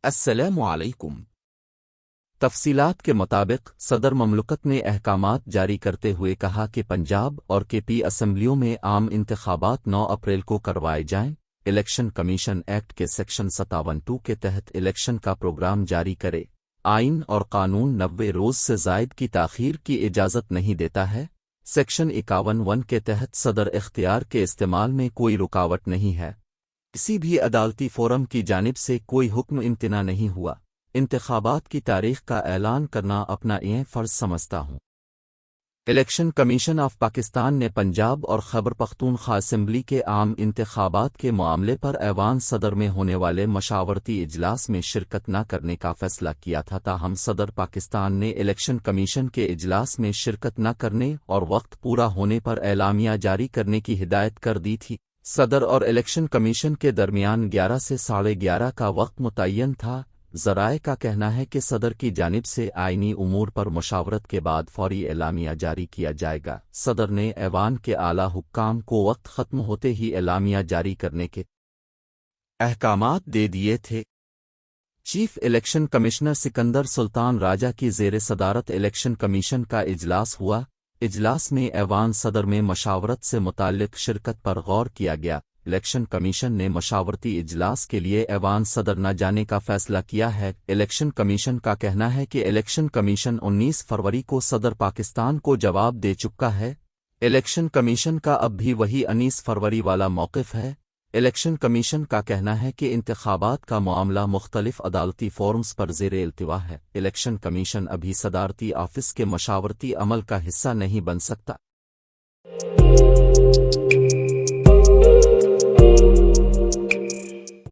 السلام علیکم۔ تفصیلات کے مطابق صدر مملکت نے احکامات جاری کرتے ہوئے کہا کہ پنجاب اور کے پی اسمبلیوں میں عام انتخابات 9 اپریل کو کروائے جائیں۔ الیکشن کمیشن ایکٹ کے سیکشن 57(2) کے تحت الیکشن کا پروگرام جاری کرے۔ آئین اور قانون 90 روز سے زائد کی تاخیر کی اجازت نہیں دیتا ہے۔ سیکشن 51(1) کے تحت صدر اختیار کے استعمال میں کوئی رکاوٹ نہیں ہے۔ کسی بھی عدالتی فورم کی جانب سے کوئی حکم امتناع نہیں ہوا۔ انتخابات کی تاریخ کا اعلان کرنا اپنا یہ فرض سمجھتا ہوں۔ الیکشن کمیشن آف پاکستان نے پنجاب اور خیبر پختونخوا اسمبلی کے عام انتخابات کے معاملے پر ایوان صدر میں ہونے والے مشاورتی اجلاس میں شرکت نہ کرنے کا فیصلہ کیا تھا، تاہم صدر پاکستان نے الیکشن کمیشن کے اجلاس میں شرکت نہ کرنے اور وقت پورا ہونے پر اعلامیہ جاری کرنے کی ہدایت کر دی تھی۔ صدر اور الیکشن کمیشن کے درمیان 11 سے 11:30 کا وقت متعین تھا۔ ذرائع کا کہنا ہے کہ صدر کی جانب سے آئینی امور پر مشاورت کے بعد فوری اعلامیہ جاری کیا جائے گا۔ صدر نے ایوان کے اعلیٰ حکام کو وقت ختم ہوتے ہی اعلامیہ جاری کرنے کے احکامات دے دیے تھے۔ چیف الیکشن کمشنر سکندر سلطان راجہ کی زیر صدارت الیکشن کمیشن کا اجلاس ہوا۔ اجلاس میں ایوان صدر میں مشاورت سے متعلق شرکت پر غور کیا گیا۔ الیکشن کمیشن نے مشاورتی اجلاس کے لیے ایوان صدر نہ جانے کا فیصلہ کیا ہے۔ الیکشن کمیشن کا کہنا ہے کہ الیکشن کمیشن 19 فروری کو صدر پاکستان کو جواب دے چکا ہے۔ الیکشن کمیشن کا اب بھی وہی 19 فروری والا موقف ہے۔ الیکشن کمیشن کا کہنا ہے کہ انتخابات کا معاملہ مختلف عدالتی فورمز پر زیر التوا ہے۔ الیکشن کمیشن ابھی صدارتی آفس کے مشاورتی عمل کا حصہ نہیں بن سکتا۔